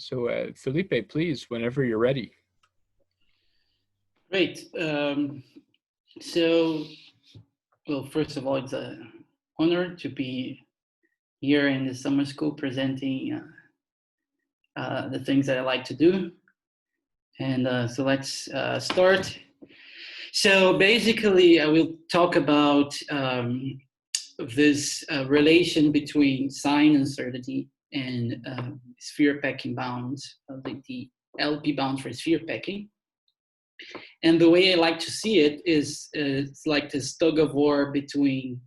So, Felipe, please, whenever you're ready. Great. So, well, first of all, it's an honor to be here in the summer school presenting the things that I like to do. And so let's start. So basically, I will talk about this relation between sign uncertainty and sphere packing bounds, the LP bounds for sphere packing. And the way I like to see it is it's like this tug of war between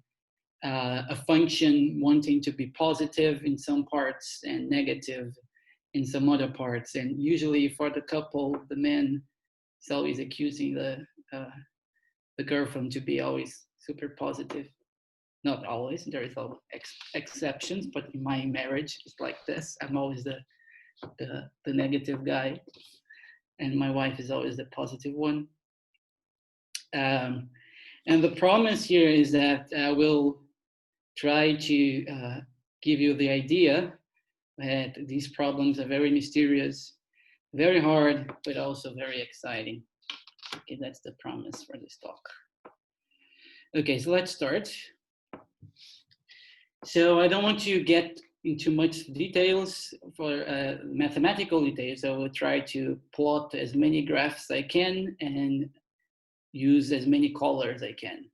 a function wanting to be positive in some parts and negative in some other parts. And usually for the couple, the man is always accusing the girlfriend to be always super positive. Not always, there is all exceptions, but in my marriage, it's like this. I'm always the negative guy, and my wife is always the positive one. And the promise here is that I will try to give you the idea that these problems are very mysterious, very hard, but also very exciting. Okay, that's the promise for this talk. Okay, so let's start. So I don't want to get into much details for mathematical details. I will try to plot as many graphs as I can and use as many colors I can.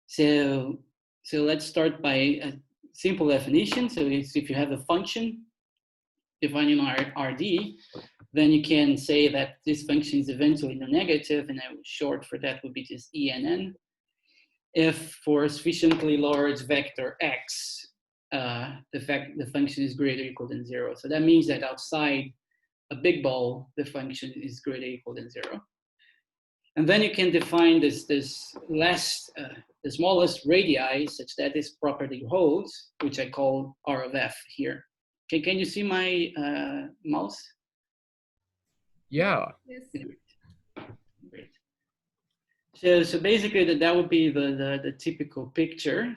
So let's start by a simple definition. So if you have a function defining RD, then you can say that this function is eventually non-negative, and short for that would be just ENN. If for a sufficiently large vector x, the function is greater or equal than 0. So that means that outside a big ball, the function is greater or equal than 0. And then you can define the smallest radii such that this property holds, which I call R of f here. Okay, can you see my mouse? Yeah. Yes. Great. So basically that would be the typical picture.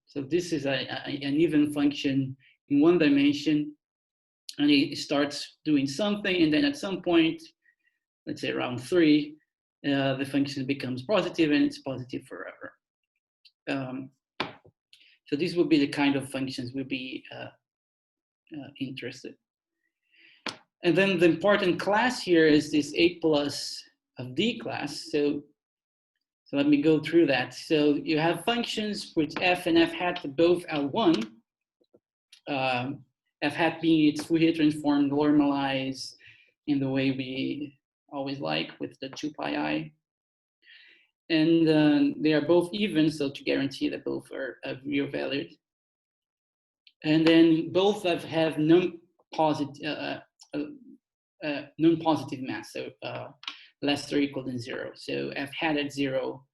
So this is an even function in one dimension, and it starts doing something, and then at some point, let's say around 3, the function becomes positive, and it's positive forever. So this would be the kind of functions we'll be interested. And then the important class here is this A plus of D class. So let me go through that. So you have functions which f and f hat both are 1. F hat being its Fourier transform normalized in the way we always like with the 2 pi I. And they are both even, so to guarantee that both are real valued. And then both have non-positive mass, so less or equal than 0. So f hat at 0,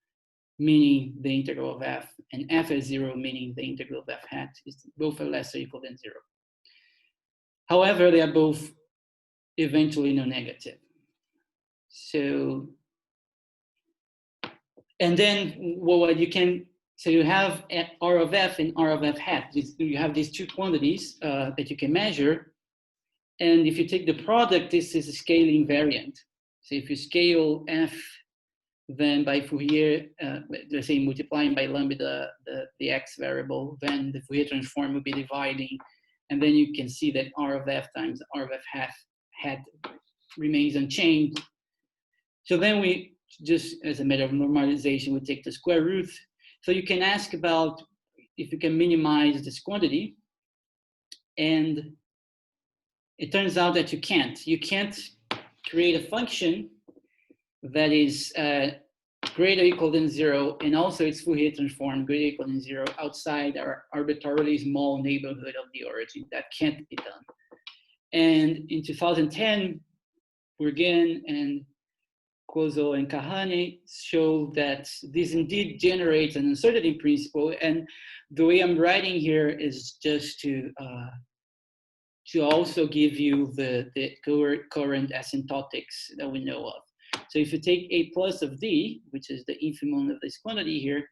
meaning the integral of f, and f at 0, meaning the integral of f hat, is both are less or equal than 0. However, they are both eventually non-negative. So, and then what you can, so you have R of f and R of f hat. You have these two quantities that you can measure. And if you take the product, this is a scaling variant. So if you scale f, then by Fourier, let's say multiplying by lambda the x variable, then the Fourier transform will be dividing. And then you can see that R of f times R of f hat remains unchanged. So then we just, as a matter of normalization, we take the square root. So you can ask about if you can minimize this quantity. And it turns out that you can't. You can't create a function that is greater or equal than 0, and also its Fourier transform greater or equal than 0 outside our arbitrarily small neighborhood of the origin. That can't be done. And in 2010, Bourgain and Kozo and Kahane show that this indeed generates an uncertainty principle. And the way I'm writing here is just to also give you the current asymptotics that we know of. So if you take A plus of D, which is the infimum of this quantity here,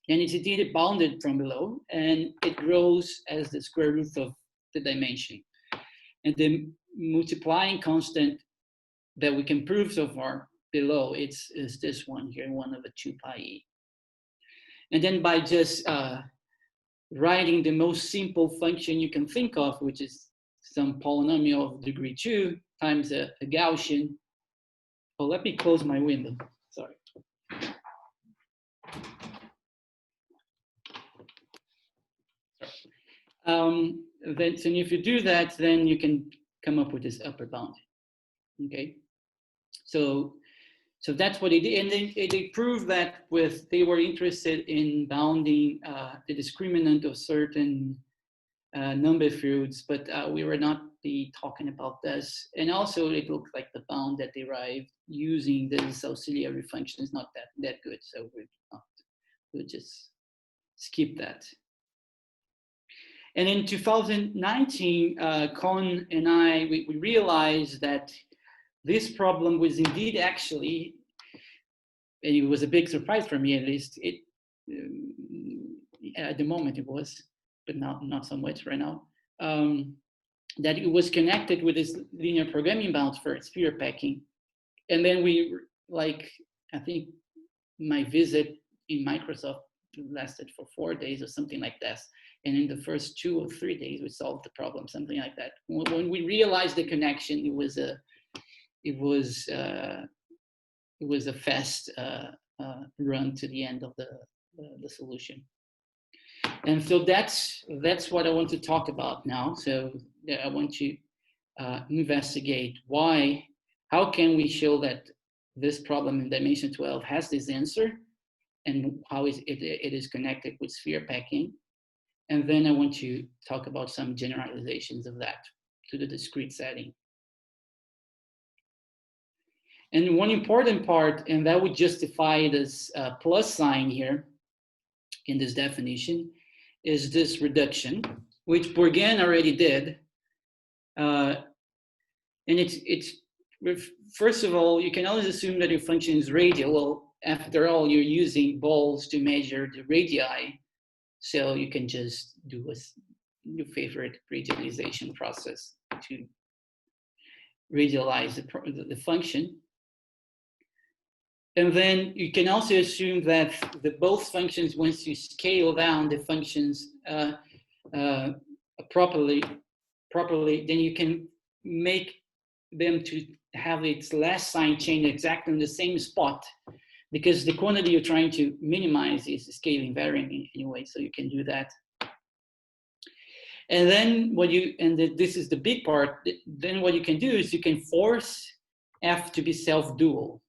then it's indeed bounded from below, and it grows as the square root of the dimension. And the multiplying constant that we can prove so far below is this one here, 1/2 pi e. And then by just writing the most simple function you can think of, which is some polynomial of degree 2 times a Gaussian. Oh, let me close my window. Sorry. Then, so if you do that, then you can come up with this upper bound. Okay. So that's what they did, and they proved that they were interested in bounding the discriminant of certain number fields, but we were not talking about this. And also, it looked like the bound that derived using this auxiliary function is not that good, so we'll just skip that. And in 2019, Con and I, we realized that this problem was indeed actually, and it was a big surprise for me at least, at the moment it was, but not so much right now, that it was connected with this linear programming bound for sphere packing. And then I think my visit in Microsoft lasted for 4 days or something like that. And in the first 2 or 3 days, we solved the problem, something like that. When we realized the connection, it was a fast run to the end of the solution. And so that's what I want to talk about now. So I want to investigate how can we show that this problem in dimension 12 has this answer, and how it is connected with sphere packing. And then I want to talk about some generalizations of that to the discrete setting. And one important part, and that would justify this plus sign here in this definition, is this reduction, which Bourgain already did. And it's first of all, you can always assume that your function is radial. Well, after all, you're using balls to measure the radii. So you can just do your favorite radialization process to radialize the function. And then you can also assume that both functions, once you scale down the functions properly, then you can make them to have its last sign change exactly in the same spot, because the quantity you're trying to minimize is scaling varying anyway, so you can do that. And then this is the big part, then what you can do is you can force f to be self-dual.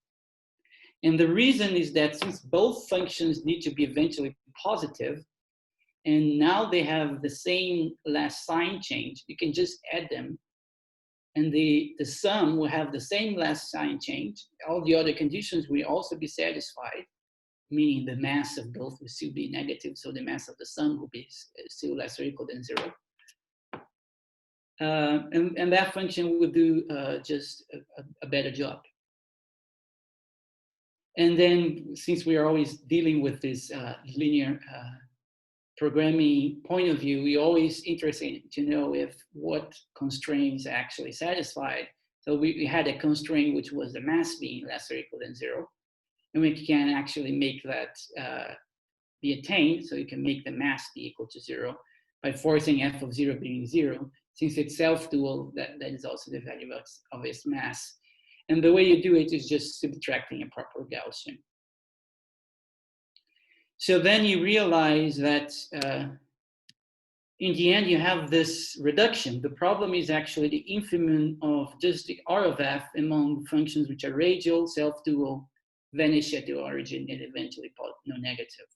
And the reason is that since both functions need to be eventually positive, and now they have the same last sign change, you can just add them, and the sum will have the same last sign change. All the other conditions will also be satisfied, meaning the mass of both will still be negative, so the mass of the sum will be still less or equal than 0. And that function will do just a better job. And then, since we are always dealing with this linear programming point of view, we're always interested to know what constraints actually satisfied. So we had a constraint which was the mass being less or equal than 0. And we can actually make that be attained. So you can make the mass be equal to 0 by forcing f of 0 being 0. Since it's self-dual, that is also the value of its mass. And the way you do it is just subtracting a proper Gaussian. So then you realize that in the end, you have this reduction. The problem is actually the infimum of just the R of f among functions which are radial, self-dual, vanish at the origin, and eventually negative.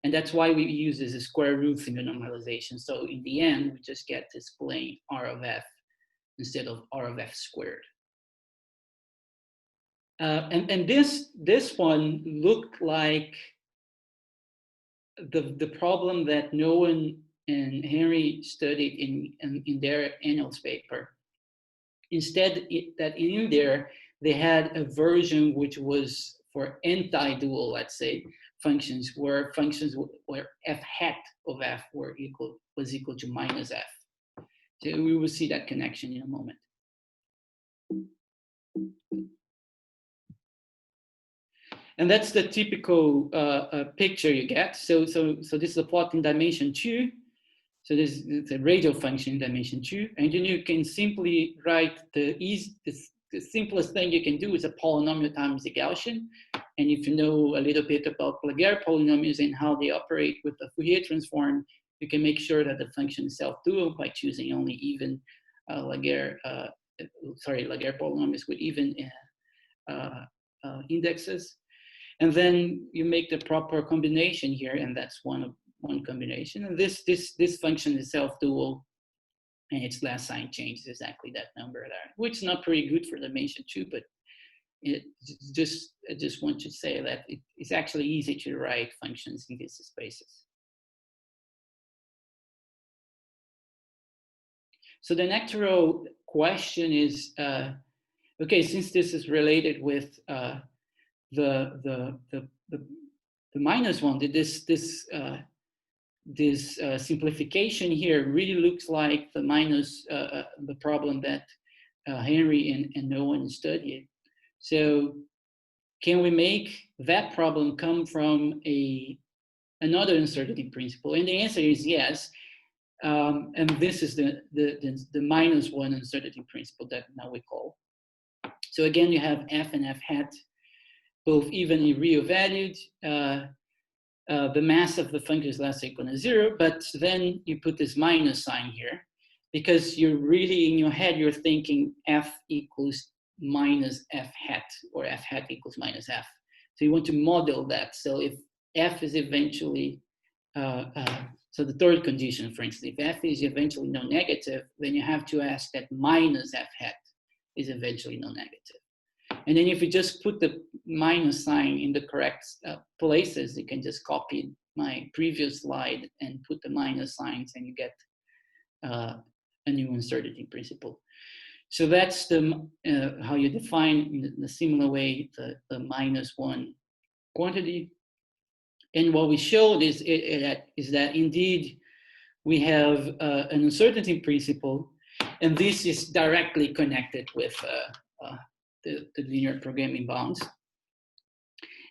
And that's why we use this square root in the normalization. So in the end, we just get this plain R of f instead of R of f squared. And this one looked like the problem that Noah and Henry studied in their annals paper. Instead, that in there, they had a version which was for anti-dual, let's say, functions where f hat of f was equal to minus f. So we will see that connection in a moment. And that's the typical picture you get. So this is a plot in dimension 2. So this is a radial function in dimension 2. And then you can simply write the simplest thing you can do is a polynomial times the Gaussian. And if you know a little bit about Laguerre polynomials and how they operate with the Fourier transform, you can make sure that the function is self-dual by choosing only even Laguerre polynomials with even indexes. And then you make the proper combination here, and that's one combination. And this function is self-dual, and its last sign change is exactly that number there, which is not pretty good for dimension 2, but I just want to say that it's actually easy to write functions in these spaces. So the natural question is, okay, since this is related with the minus one, this simplification here really looks like the minus the problem that Henry and Nolan studied. So can we make that problem come from another uncertainty principle? And the answer is yes. And this is the minus one uncertainty principle that now we call. So again, you have f and f hat both evenly real valued. The mass of the function is less equal to 0, but then you put this minus sign here because you're really in your head, you're thinking f equals minus f hat or f hat equals minus f. So you want to model that. So if f is eventually, so the third condition, for instance, if f is eventually non-negative, then you have to ask that minus f hat is eventually non-negative. And then if you just put the minus sign in the correct places, you can just copy my previous slide and put the minus signs and you get a new uncertainty principle. So that's how you define in a similar way the minus one quantity. And what we showed is that indeed we have an uncertainty principle, and this is directly connected with the linear programming bounds.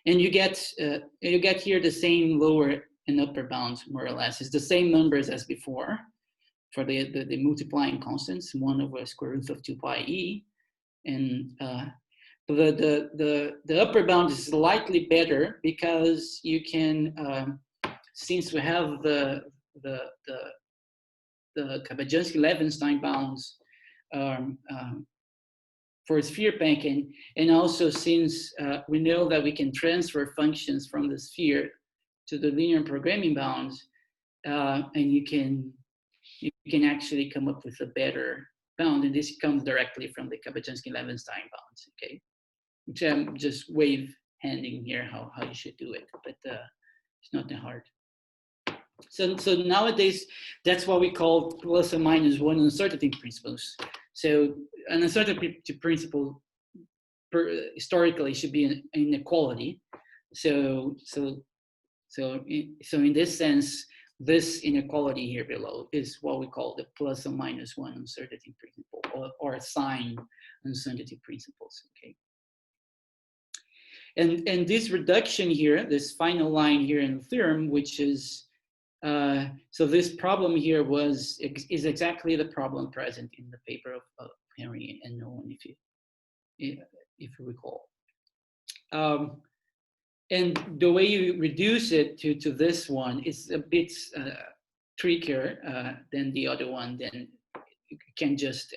And you get here the same lower and upper bounds, more or less. It's the same numbers as before for the multiplying constants, 1 over square root of 2 pi e. And the upper bound is slightly better because you can, since we have the Kabajanski-Levenstein bounds for sphere packing, and also since we know that we can transfer functions from the sphere to the linear programming bounds, and you can actually come up with a better bound, and this comes directly from the Kabajanski-Levenstein bounds, okay? Which I'm just wave-handing here how you should do it, but it's not that hard. So nowadays, that's what we call plus or minus one uncertainty principles. So an uncertainty principle historically should be an inequality. So in this sense, this inequality here below is what we call the plus or minus one uncertainty principle, or sign uncertainty principles. Okay. And this reduction here, this final line here in the theorem, which is so this problem here is exactly the problem present in the paper of Henry and Nolan, if you recall. And the way you reduce it to this one is a bit trickier than the other one. Then you can just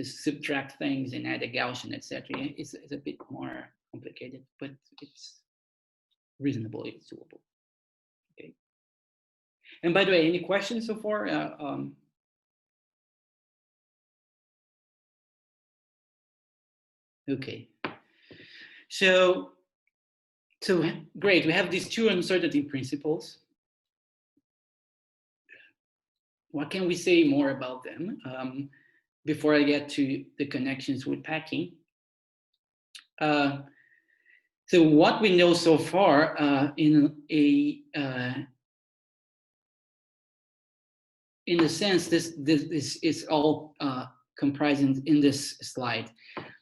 subtract things and add a Gaussian, etc. It's a bit more complicated, but it's reasonable, it's doable. Okay. And by the way, any questions so far? Okay. So great. We have these two uncertainty principles. What can we say more about them before I get to the connections with packing? So what we know so far in in a sense, this is all comprised in this slide.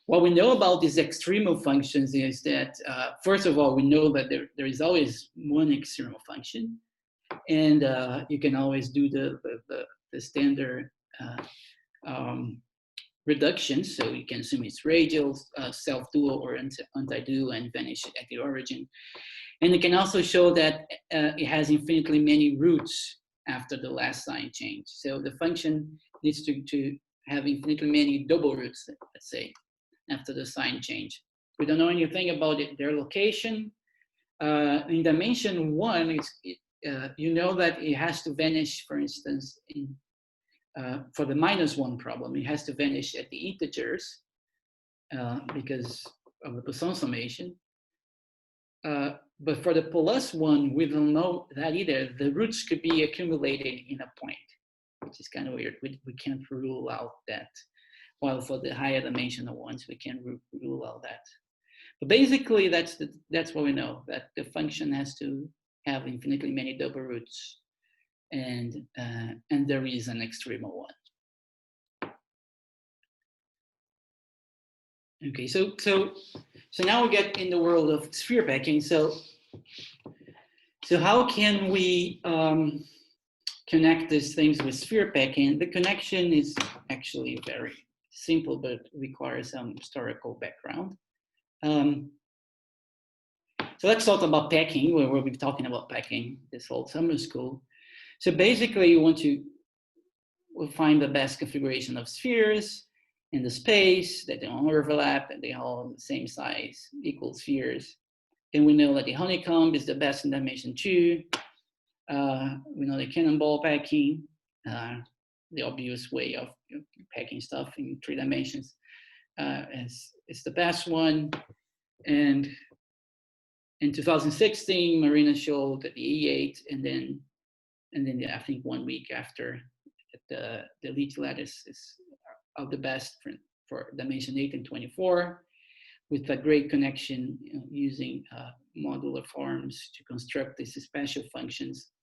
What we know about these extremal functions is that, first of all, we know that there is always one extremal function, and you can always do the standard reduction. So you can assume it's radial, self-dual, or anti-dual, and vanish at the origin. And you can also show that it has infinitely many roots after the last sign change. So the function needs to have infinitely many double roots, let's say, after the sign change. We don't know anything about their location. In dimension 1, you know that it has to vanish, for instance, for the -1 problem, it has to vanish at the integers because of the Poisson summation. But for the +1, we don't know that either. The roots could be accumulated in a point, which is kind of weird. We can't rule out that. While for the higher dimensional ones, we can rule out that. But basically, that's what we know, that the function has to have infinitely many double roots, and there is an extremal one. Okay, so now we get in the world of sphere packing. So how can we connect these things with sphere packing? The connection is actually very simple, but requires some historical background. So let's talk about packing. We'll be talking about packing this whole summer school. So basically, you want to find the best configuration of spheres in the space, that they don't overlap, and they all have the same size, equal spheres. And we know that the honeycomb is the best in dimension 2. We know the cannonball packing, the obvious way of packing stuff in 3 dimensions, is the best one. And in 2016, Marina showed that the E8, and then I think 1 week after, the Leech lattice is of the best for dimension 8 and 24, with a great connection, using modular forms to construct these special functions.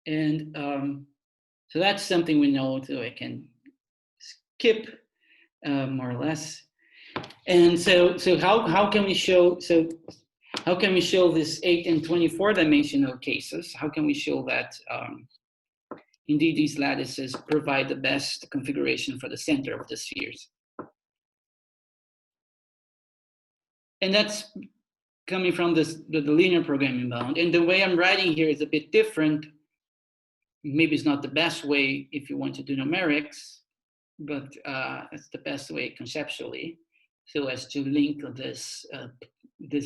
And so that's something we know, so I can skip more or less. And so how can we show this 8 and 24 dimensional cases? How can we show that indeed these lattices provide the best configuration for the center of the spheres? And that's coming from the linear programming bound. And the way I'm writing here is a bit different. Maybe it's not the best way if you want to do numerics, but it's the best way conceptually, so as to link this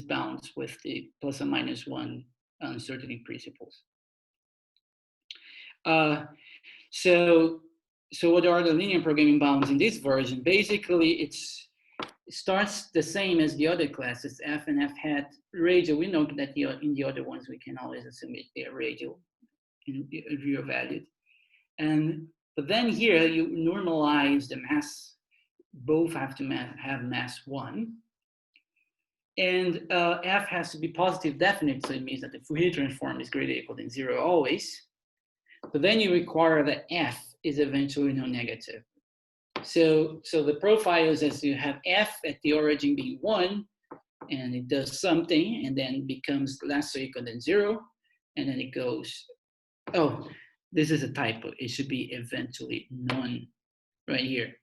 bounds with the ±1 uncertainty principles. So what are the linear programming bounds in this version? Basically, it starts the same as the other classes, f and f hat radial. We know that in the other ones we can always assume they are radial in real valued. But then here you normalize the mass. Both have to have mass 1. And f has to be positive definite, so it means that the Fourier transform is greater or equal than 0 always. But then you require that f is eventually non-negative. So the profile is as you have f at the origin being 1, and it does something, and then becomes less or equal than 0, and then it goes, oh, this is a typo. It should be eventually non, right here.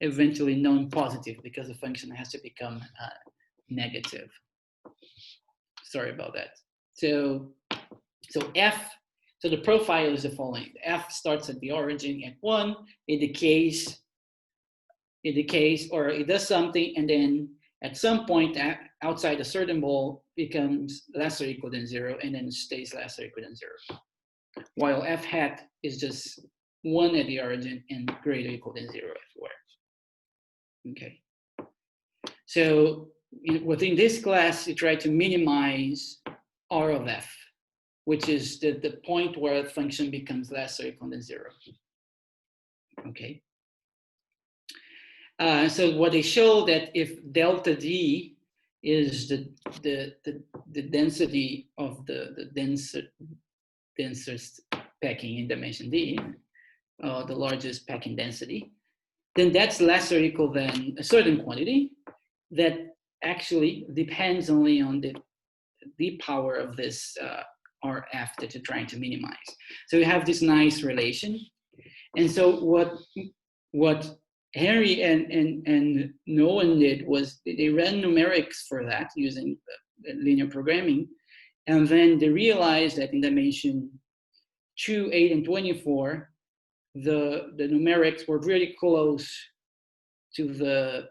Eventually non-positive, because the function has to become negative. Sorry about that. So the profile is the following. F starts at the origin at 1, it decays, or it does something, and then at some point outside a certain ball becomes less or equal than 0, and then stays less or equal than 0. While f hat is just 1 at the origin and greater or equal than 0 everywhere. Okay. So within this class, you try to minimize R of f, which is the point where a function becomes less or equal than 0. Okay. So what they show that if delta D is the density of the densest packing in dimension D, the largest packing density, then that's less or equal than a certain quantity that actually depends only on the power of this RF that you're trying to minimize. So you have this nice relation. And so what Henry and Nolan did was they ran numerics for that using linear programming. And then they realized that in dimension 2, 8, and 24, the numerics were really close to the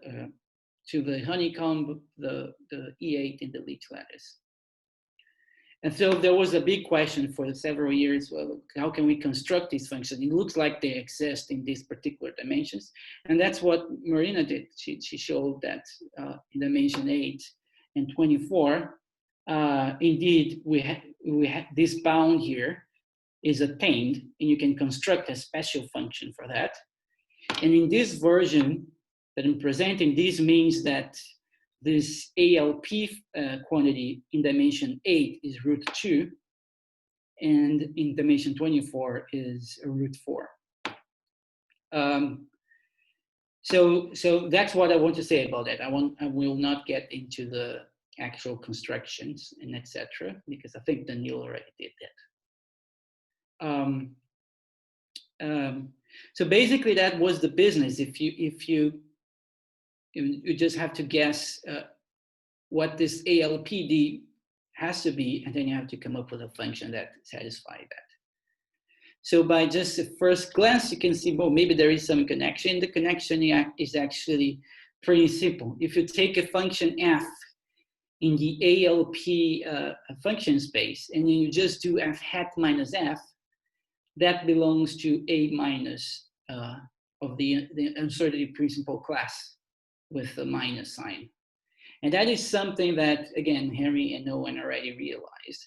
honeycomb, the E8, and the leech lattice. And so there was a big question for several years, well, how can we construct these functions? It looks like they exist in these particular dimensions. And that's what Marina did. She showed that in dimension 8 and 24, indeed, we had this bound here is attained, and you can construct a special function for that. And in this version that I'm presenting, this means that this ALP quantity in dimension 8 is root 2, and in dimension 24 is root 4. So that's what I want to say about that. I will not get into the actual constructions and etc. because I think Daniel already did that. So basically, that was the business. If you just have to guess what this ALPD has to be, and then you have to come up with a function that satisfies that. So by just a first glance, you can see, well, maybe there is some connection. The connection is actually pretty simple. If you take a function f in the ALP function space, and then you just do f hat minus f, that belongs to A minus of the uncertainty principal class with the minus sign. And that is something that, again, Henry and Owen already realized.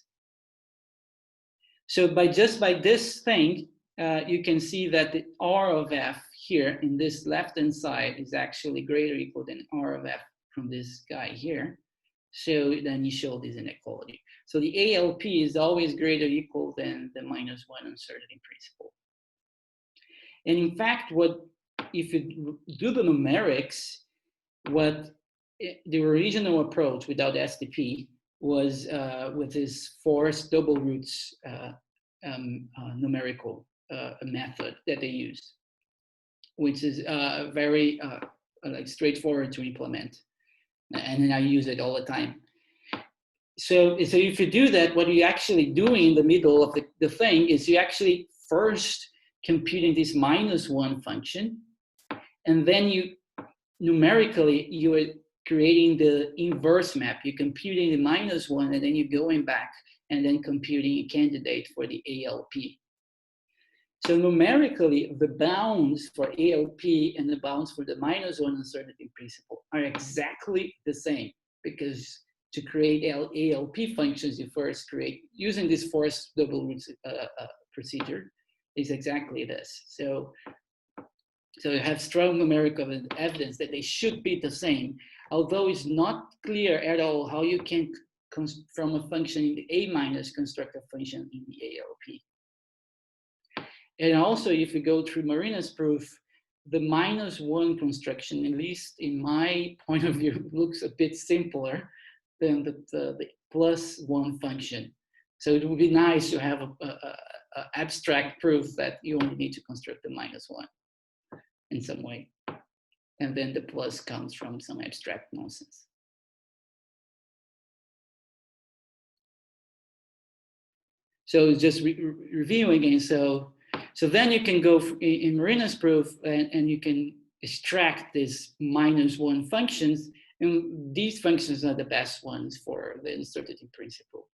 So by this thing, you can see that the R of f here in this left-hand side is actually greater or equal than R of f from this guy here. So then you show this inequality. So the ALP is always greater or equal than the minus 1 uncertainty principal. And in fact, if you do the numerics, what the original approach without SDP was with this forced double roots numerical method that they used, which is very like straightforward to implement. And then I use it all the time. So if you do that, what you're actually doing in the middle of the thing is you actually first computing this minus 1 function, and then you numerically you are creating the inverse map. You're computing the minus 1, and then you're going back and then computing a candidate for the ALP. So numerically, the bounds for ALP and the bounds for the minus 1 uncertainty principal are exactly the same, because to create ALP functions, you first create, using this forced double roots procedure, is exactly this. So you have strong numerical evidence that they should be the same, although it's not clear at all how you can, from a function in the A minus, construct a function in the ALP. And also, if you go through Marina's proof, the minus 1 construction, at least in my point of view, looks a bit simpler than the plus 1 function. So it would be nice to have a abstract proof that you only need to construct the minus 1 in some way. And then the plus comes from some abstract nonsense. So just reviewing again. So then you can go in Marina's proof and you can extract these minus 1 functions. And these functions are the best ones for the uncertainty principle.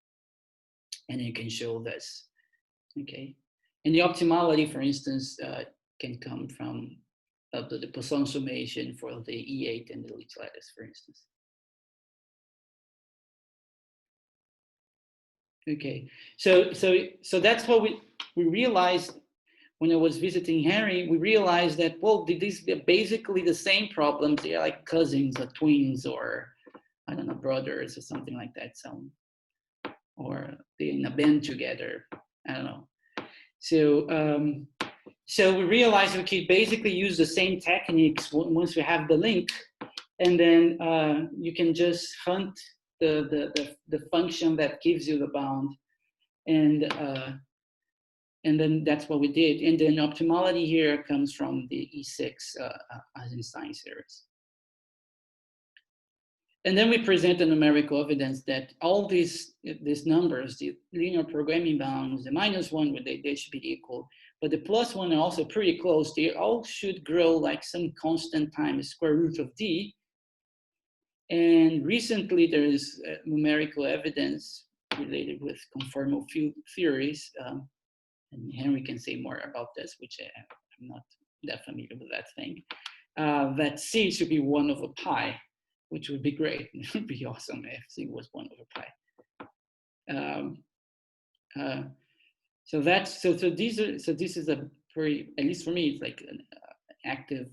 And you can show this, okay? And the optimality, for instance, can come from the Poisson summation for the E8 and the leech lattice, for instance. Okay, so that's what we realized when I was visiting Henry. We realized that, well, these are basically the same problems. They're like cousins or twins or, I don't know, brothers or something like that. So, or they're in a band together. I don't know. So we realized we could basically use the same techniques once we have the link, and then you can just hunt the function that gives you the bound, and then that's what we did. And then optimality here comes from the E6 Eisenstein series. And then we present the numerical evidence that all these numbers, the linear programming bounds, the -1, they should be equal, but the +1 are also pretty close. They all should grow like some constant times square root of D. And recently there is numerical evidence related with conformal field theories. And Henry can say more about this, which I'm not that familiar with that thing. That C should be 1/pi, which would be great. It would be awesome if C was 1/pi. So this is a very, at least for me, it's like an active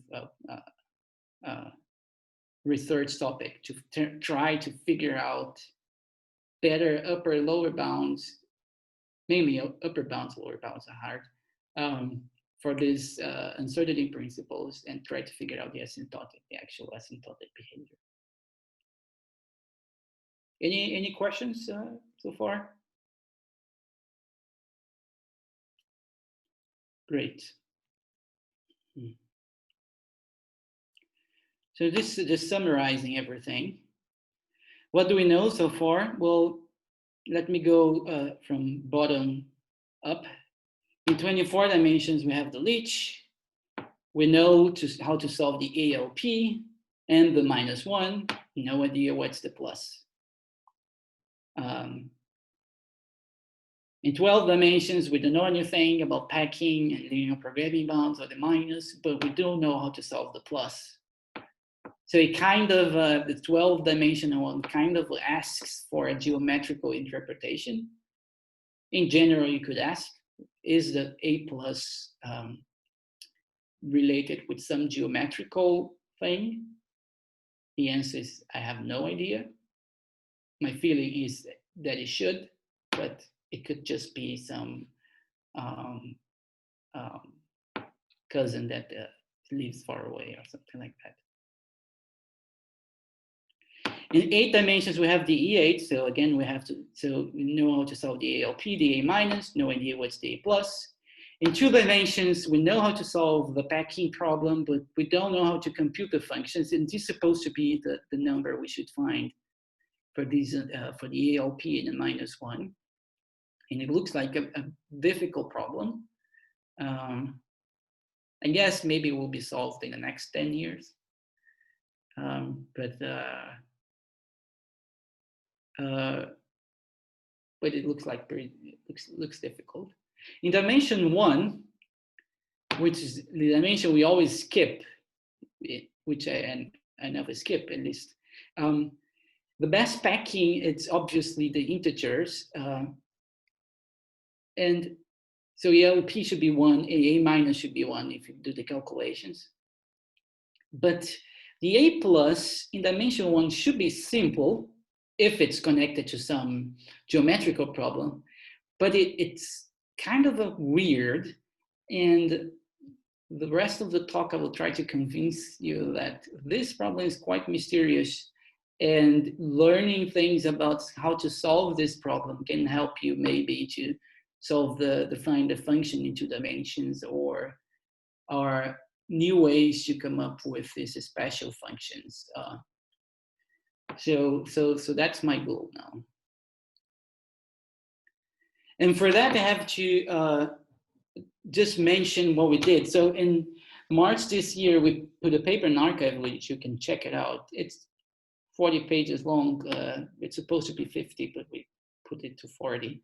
research topic to try to figure out better upper lower bounds, mainly upper bounds, lower bounds are hard, for these uncertainty principles, and try to figure out the actual asymptotic behavior. Any questions so far? Great. So this is just summarizing everything. What do we know so far? Well, let me go from bottom up. In 24 dimensions, we have the leech. We know how to solve the ALP and the -1. No idea what's the plus. In 12 dimensions, we don't know anything about packing and linear programming bounds or the minus, but we don't know how to solve the plus. So it kind of, the 12-dimensional one kind of asks for a geometrical interpretation. In general, you could ask, is the A plus related with some geometrical thing? The answer is, I have no idea. My feeling is that it should, but it could just be some cousin that lives far away or something like that. In 8 dimensions, we have the E8. So again, we know how to solve the ALP, the A minus, no idea what's the A plus. In 2 dimensions, we know how to solve the packing problem, but we don't know how to compute the functions. And this is supposed to be the number we should find for these for the ALP and the -1. And it looks like a difficult problem. I guess maybe it will be solved in the next 10 years. But it looks like looks difficult. In dimension 1, which is the dimension we always skip, which I never skip at least, the best packing, it's obviously the integers. And so ALP should be 1, A minus should be 1 if you do the calculations. But the A plus in dimension 1 should be simple if it's connected to some geometrical problem, but it's kind of a weird, and the rest of the talk I will try to convince you that this problem is quite mysterious, and learning things about how to solve this problem can help you maybe to solve find the function in 2 dimensions, or new ways to come up with these special functions. So that's my goal now. And for that, I have to just mention what we did. So in March this year, we put a paper in arXiv, which you can check it out. It's 40 pages long. It's supposed to be 50, but we put it to 40.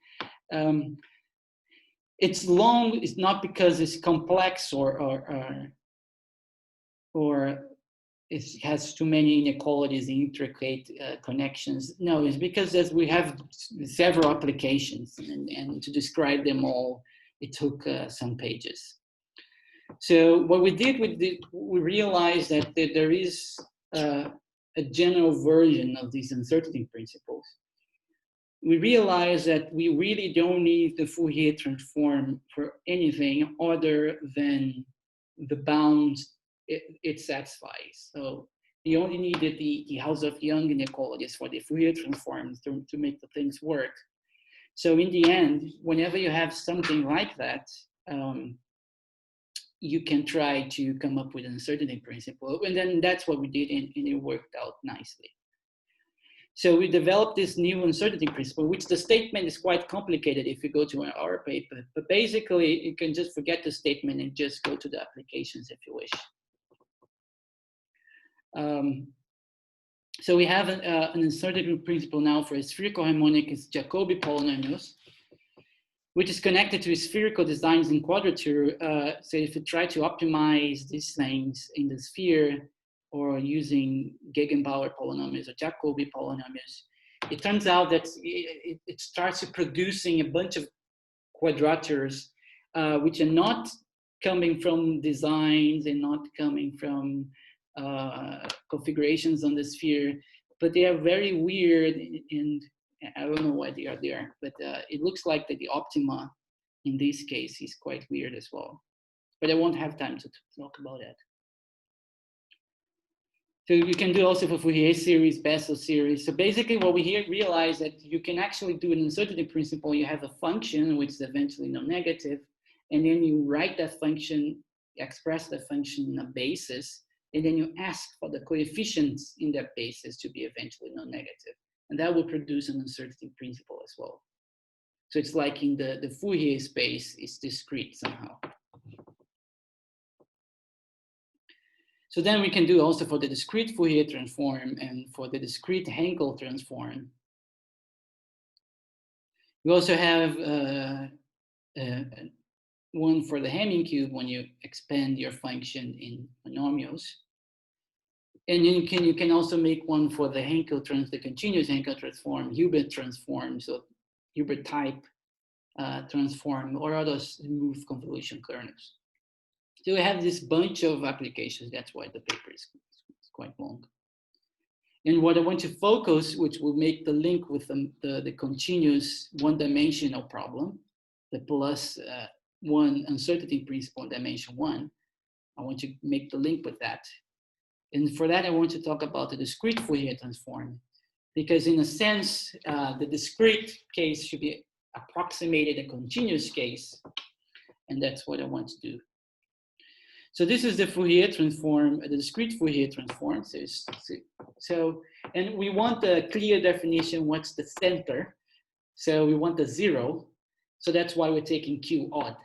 It's long. It's not because it's complex or it has too many inequalities and intricate connections. No, it's because as we have several applications, and to describe them all, it took some pages. So what we did, we realized that there is a general version of these uncertainty principles, we realized that we really don't need the Fourier transform for anything other than the bounds it satisfies. So we only needed the Hausdorff-Young inequalities for the Fourier transforms to make the things work. So in the end, whenever you have something like that, you can try to come up with an uncertainty principle. And then that's what we did, and it worked out nicely. So we developed this new uncertainty principle, which the statement is quite complicated if you go to our paper. But basically, you can just forget the statement and just go to the applications if you wish. So we have an uncertainty principle now for spherical harmonic Jacobi polynomials, which is connected to spherical designs in quadrature. So if you try to optimize these things in the sphere or using Gegenbauer polynomials or Jacobi polynomials, it turns out that it starts producing a bunch of quadratures which are not coming from designs and not coming from configurations on the sphere, but they are very weird, and I don't know why they are there, but it looks like that the optima in this case is quite weird as well. But I won't have time to talk about that. So you can do also for Fourier series, Bessel series. So basically what we here realize that you can actually do an uncertainty principle. You have a function which is eventually non-negative, and then you write that function, express that function in a basis, and then you ask for the coefficients in that basis to be eventually non-negative. And that will produce an uncertainty principle as well. So it's like in the Fourier space, it's discrete somehow. So then we can do also for the discrete Fourier transform and for the discrete Hankel transform. We also have one for the Hamming cube when you expand your function in monomials. And then you can also make one for the Hankel the continuous Hankel transform, Hilbert transform, so Hilbert type transform, or other smooth convolution kernels. So we have this bunch of applications. That's why the paper is quite long. And what I want to focus, which will make the link with the continuous one-dimensional problem, the plus one uncertainty principle in dimension one, I want to make the link with that. And for that, I want to talk about the discrete Fourier transform, because in a sense, the discrete case should be approximated a continuous case, and that's what I want to do. So this is the Fourier transform, the discrete Fourier transform. So, and we want a clear definition, what's the center. So we want the zero. So that's why we're taking Q odd,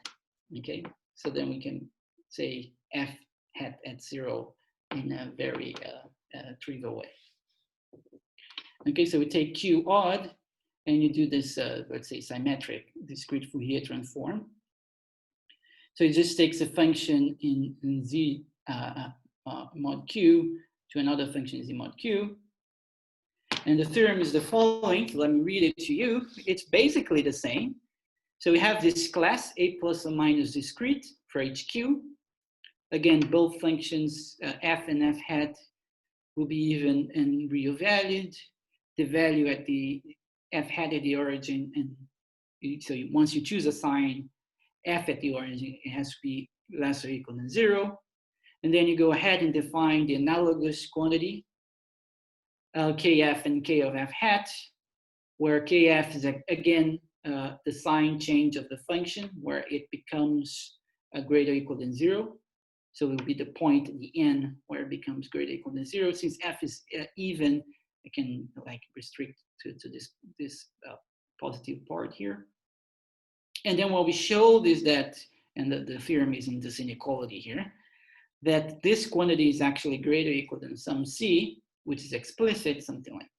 okay? So then we can say F hat at zero in a very trivial way. Okay, so we take Q odd and you do this, let's say symmetric discrete Fourier transform. So it just takes a function in Z mod Q to another function Z mod Q. And the theorem is the following. Let me read it to you. It's basically the same. So we have this class A plus or minus discrete for HQ. Again, both functions F and F hat will be even and real valued. The value at the F hat at the origin, and so once you choose a sign, F at the origin, it has to be less or equal than zero. And then you go ahead and define the analogous quantity, Kf and K of F hat, where Kf is again the sign change of the function, where it becomes greater or equal than zero. So it will be the point at the end where it becomes greater or equal than zero. Since F is even, I can like restrict to this positive part here. And then what we showed is that, and the theorem is in this inequality here, that this quantity is actually greater or equal than some C, which is explicit, something like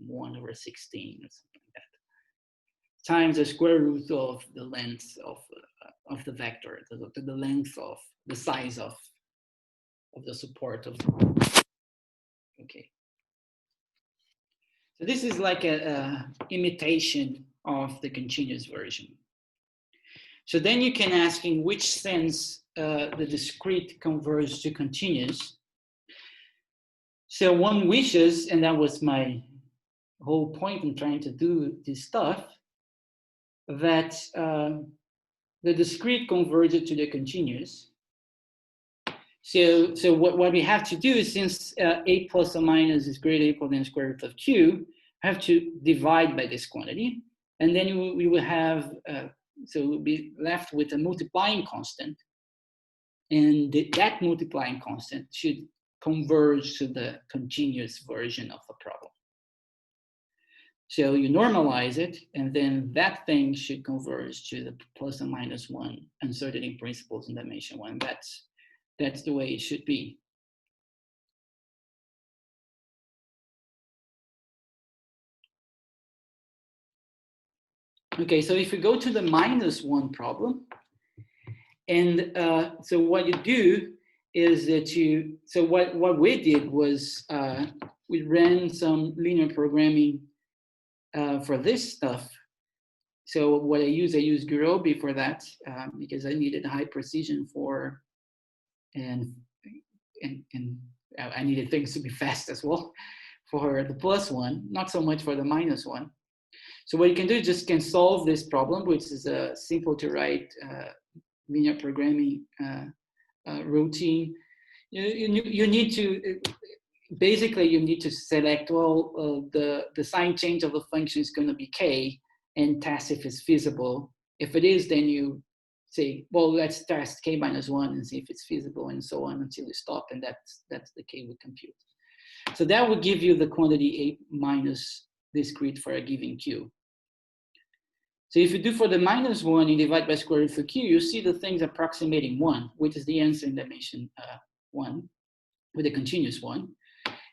1 over 16 or something like that, times the square root of the length of the vector, the length of the size of the support of, okay. So this is like a imitation of the continuous version. So then you can ask in which sense the discrete converges to continuous. So one wishes, and that was my whole point in trying to do this stuff, that the discrete converges to the continuous. So what we have to do is, since a plus or minus is greater or equal than the square root of q, I have to divide by this quantity, and then we will have, so we'll be left with a multiplying constant, and that multiplying constant should converge to the continuous version of the problem. So you normalize it, and then that thing should converge to the plus or minus one uncertainty principles in dimension one. That's the way it should be. Okay, so if we go to the -1 problem, and so what you do is that so what we did was we ran some linear programming for this stuff. So what I used Gurobi for that, because I needed high precision for, and I needed things to be fast as well for the +1, not so much for the -1. So what you can do is just can solve this problem, which is simple to write linear programming routine. You need to, basically you need to select, well, the sign change of the function is going to be k, and test if it's feasible. If it is, then you say, well, let's test k-1 and see if it's feasible, and so on until you stop, and that's the k we compute. So that would give you the quantity a minus discrete for a given q. So if you do for the -1, you divide by square root for q, you see the things approximating 1, which is the answer in dimension 1, with a continuous one.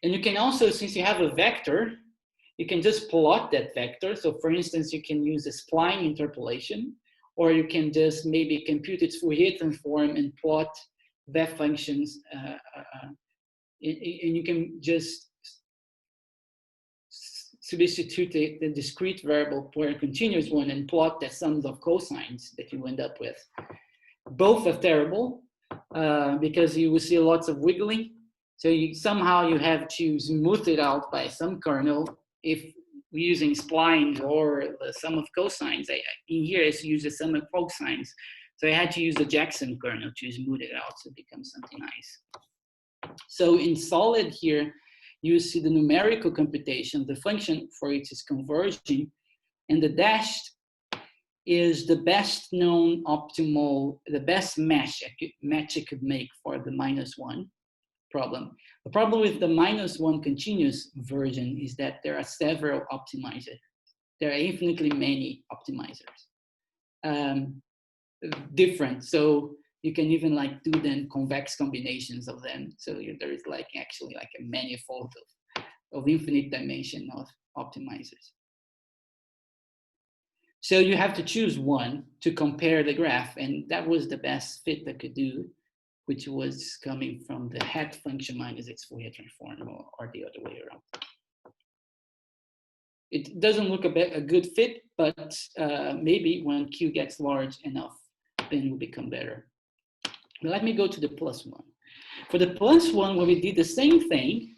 And you can also, since you have a vector, you can just plot that vector. So for instance, you can use a spline interpolation, or you can just maybe compute its Fourier transform and plot VF functions. And you can just substitute the discrete variable for a continuous one and plot the sums of cosines that you end up with. Both are terrible because you will see lots of wiggling. So somehow you have to smooth it out by some kernel. If we're using splines or the sum of cosines, in here it's used the sum of cosines. So I had to use the Jackson kernel to smooth it out so it becomes something nice. So in solid here, you see the numerical computation, the function for it is converging, and the dashed is the best known optimal, the best match it could make for the -1 problem. The problem with the -1 continuous version is that there are several optimizers. There are infinitely many optimizers, different. So you can even like do then convex combinations of them. So there is like actually like a manifold of infinite dimension of optimizers. So you have to choose one to compare the graph, and that was the best fit I could do, which was coming from the hat function minus its Fourier transform, or the other way around. It doesn't look a good fit, but maybe when Q gets large enough, then it will become better. But let me go to the +1. For the +1, when we did the same thing,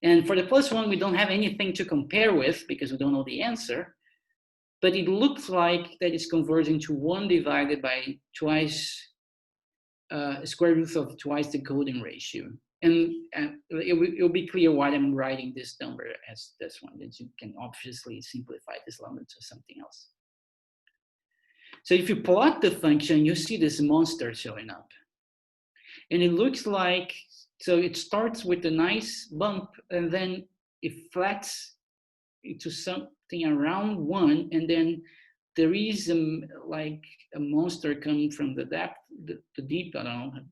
and for the +1, we don't have anything to compare with because we don't know the answer, but it looks like that it's converging to 1 divided by twice square root of twice the golden ratio. And it'll be clear why I'm writing this number as this one, that you can obviously simplify this number to something else. So if you plot the function, you see this monster showing up. And it looks like, so it starts with a nice bump, and then it flats into something around 1, and then there is like a monster coming from the depth, the deep, I don't know.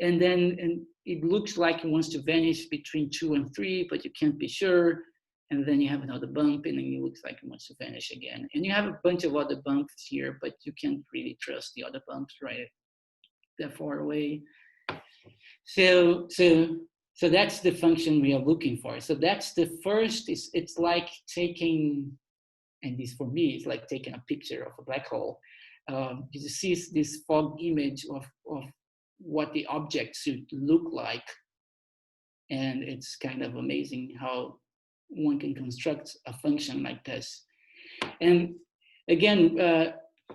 And then it looks like it wants to vanish between 2 and 3, but you can't be sure. And then you have another bump, and then it looks like it wants to vanish again. And you have a bunch of other bumps here, but you can't really trust the other bumps, right? They're far away. So that's the function we are looking for. So that's the first, it's like taking, and this for me, it's like taking a picture of a black hole. You see this fog image of what the object should look like. And it's kind of amazing how one can construct a function like this. And again,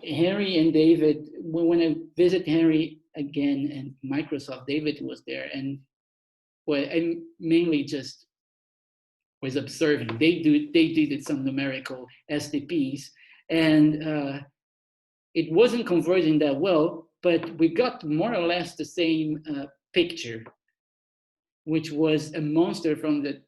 Henry and David, when I visit Henry again and Microsoft, David was there, and well, I mainly just was observing. They did some numerical STPs, and it wasn't converging that well, but we got more or less the same picture, which was a monster from the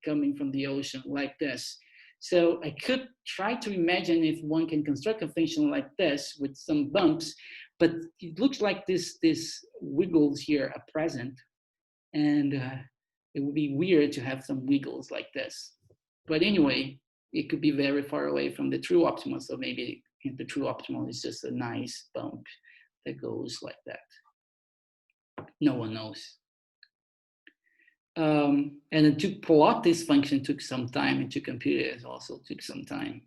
coming from the ocean like this. So I could try to imagine if one can construct a function like this with some bumps, but it looks like this wiggles here are present, and it would be weird to have some wiggles like this. But anyway, it could be very far away from the true optimal, so maybe the true optimal is just a nice bump that goes like that. No one knows. And to plot this function took some time, and to compute it also took some time.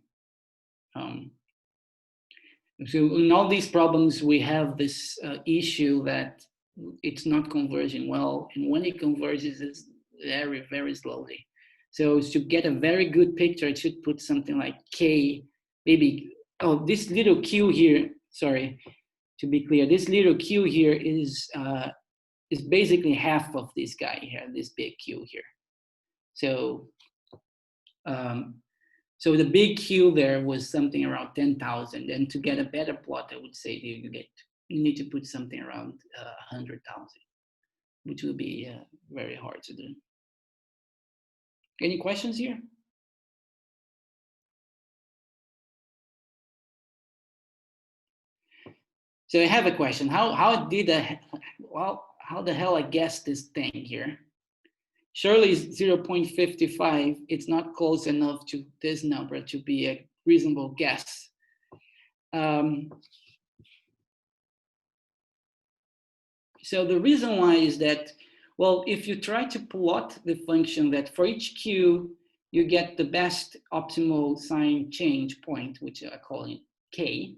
So in all these problems, we have this issue that it's not converging well, and when it converges, it's very, very slowly. So to get a very good picture, it should put something like K, maybe, oh, this little Q here, sorry, to be clear, this little Q here is basically half of this guy here, this big Q here. So, so the big Q there was something around 10,000, and to get a better plot, I would say you need to put something around 100,000, which will be very hard to do. Any questions here? So I have a question. How the hell I guessed this thing here? Surely 0.55, it's not close enough to this number to be a reasonable guess. So the reason why is that, well, if you try to plot the function that for each Q, you get the best optimal sign change point, which I call it K.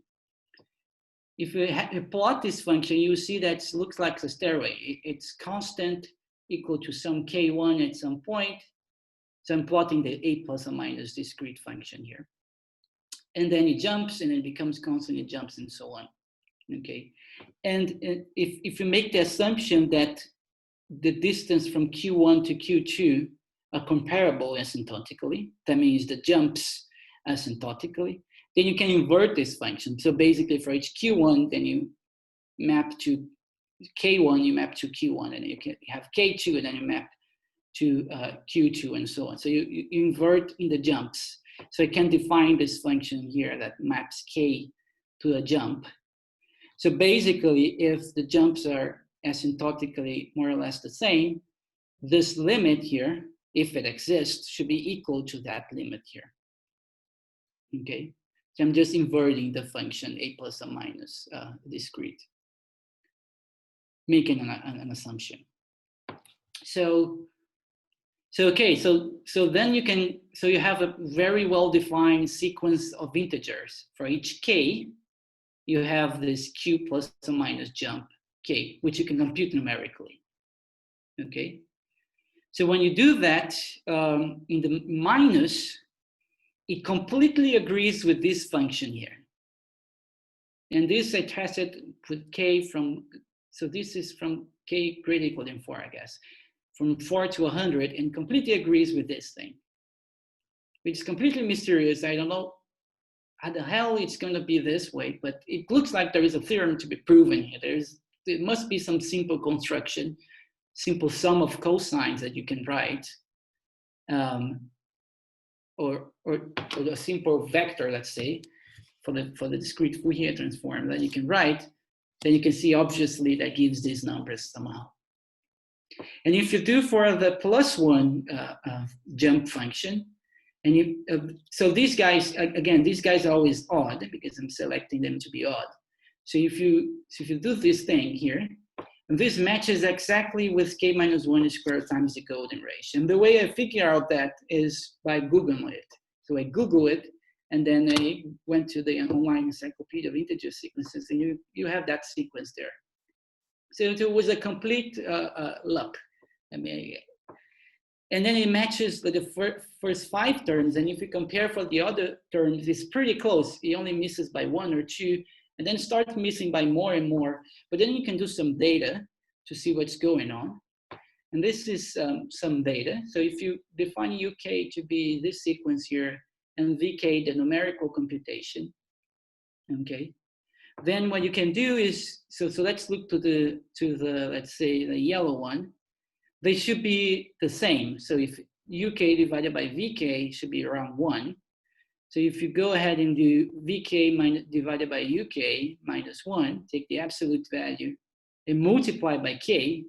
If you plot this function, you see that it looks like a stairway. It's constant, equal to some K1 at some point. So I'm plotting the A plus or minus discrete function here. And then it jumps, and it becomes constant, it jumps, and so on. Okay. And if you make the assumption that the distance from Q1 to Q2 are comparable asymptotically, that means the jumps asymptotically, then you can invert this function. So basically for each Q1, then you map to K1, you map to Q1, and you can have K2, and then you map to Q2, and so on. So you invert in the jumps. So I can define this function here that maps K to a jump. So basically, if the jumps are asymptotically more or less the same, this limit here, if it exists, should be equal to that limit here. Okay, so I'm just inverting the function A plus or minus discrete, making an assumption. So then you have a very well-defined sequence of integers. For each K, you have this Q plus or minus jump K, which you can compute numerically. Okay, so when you do that in the minus, it completely agrees with this function here. And this I tested with K from, so this is from K greater equal than 4, I guess, from 4 to 100, and completely agrees with this thing, which is completely mysterious. I don't know how the hell it's going to be this way, but it looks like there is a theorem to be proven here. There must be some simple construction, simple sum of cosines that you can write, or a simple vector, let's say, for the discrete Fourier transform that you can write. Then you can see obviously that gives these numbers somehow. And if you do for the +1 jump function, and you so these guys, again, these guys are always odd because I'm selecting them to be odd. So if you do this thing here, and this matches exactly with K-1 squared times the golden ratio. And the way I figure out that is by Googling it. So I Google it, and then I went to the online encyclopedia of integer sequences, and you have that sequence there. So it was a complete luck. I mean, And then it matches the first 5 terms. And if you compare for the other terms, it's pretty close. It only misses by 1 or 2, and then starts missing by more and more. But then you can do some data to see what's going on. And this is some data. So if you define UK to be this sequence here, and VK, the numerical computation, okay, then what you can do is, so let's look to the, let's say, the yellow one. They should be the same. So if UK divided by VK should be around 1. So if you go ahead and do VK divided by UK minus 1, take the absolute value and multiply by K,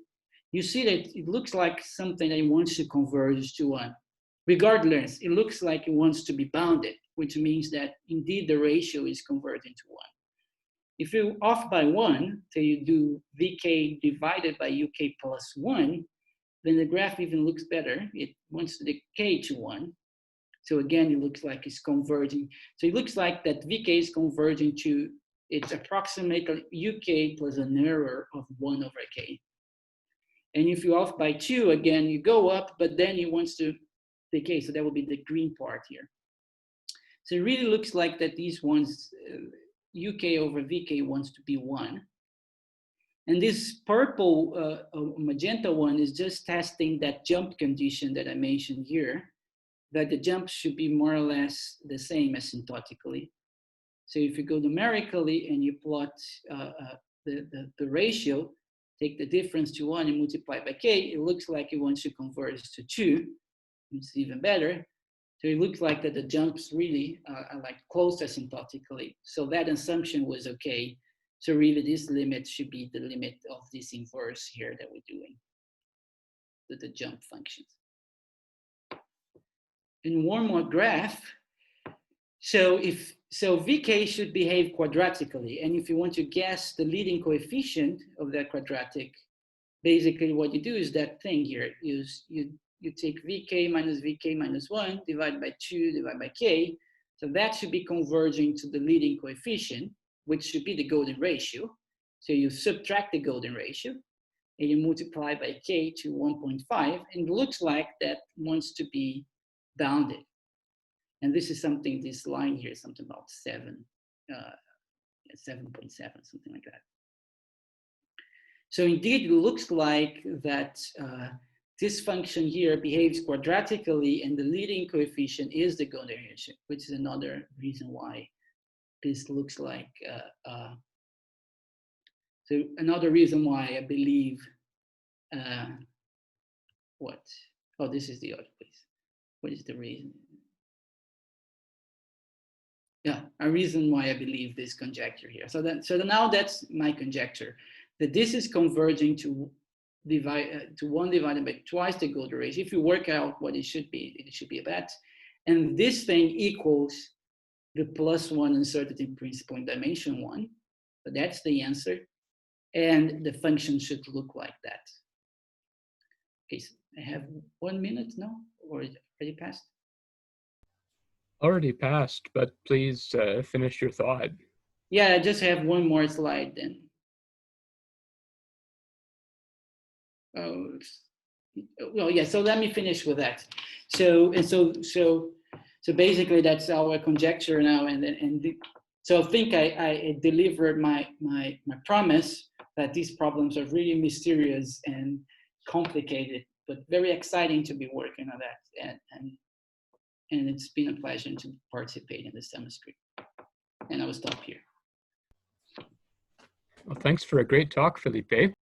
you see that it looks like something that wants to converge to 1. Regardless, it looks like it wants to be bounded, which means that indeed the ratio is converging to 1. If you're off by 1, so you do VK divided by UK plus 1, then the graph even looks better. It wants to decay to 1. So again, it looks like it's converging. So it looks like that VK is converging to, it's approximately UK plus an error of 1 over K. And if you're off by 2, again, you go up, but then it wants to decay. So that will be the green part here. So it really looks like that these ones, UK over VK wants to be 1. And this purple magenta one is just testing that jump condition that I mentioned here, that the jump should be more or less the same asymptotically. So if you go numerically and you plot the ratio, take the difference to 1 and multiply by K, it looks like it wants to converge to 2, which is even better. So it looks like that the jumps really are like close asymptotically. So that assumption was okay. So really this limit should be the limit of this inverse here that we're doing, the jump functions. In one more graph, so VK should behave quadratically. And if you want to guess the leading coefficient of that quadratic, basically what you do is that thing here, you take VK minus 1, divide by 2, divide by K. So that should be converging to the leading coefficient, which should be the golden ratio. So you subtract the golden ratio and you multiply by K to 1.5, and it looks like that wants to be bounded. And this is something, this line here is something about 7.7, something like that. So indeed, it looks like that this function here behaves quadratically, and the leading coefficient is the golden ratio, which is another reason why this looks like, so another reason why I believe, what? Oh, this is the other place. What is the reason? Yeah, a reason why I believe this conjecture here. So now that's my conjecture, that this is converging to 1 divided by twice the golden ratio. If you work out what it should be that. And this thing equals the +1 uncertainty principle in dimension 1. So that's the answer. And the function should look like that. Okay, so I have 1 minute now, or is it already passed? Already passed, but please finish your thought. Yeah, I just have one more slide then. Oh, well, yeah. So let me finish with that. So basically, that's our conjecture now, so I think I delivered my promise that these problems are really mysterious and complicated, but very exciting to be working on that, and it's been a pleasure to participate in this semester. And I will stop here. Well, thanks for a great talk, Felipe.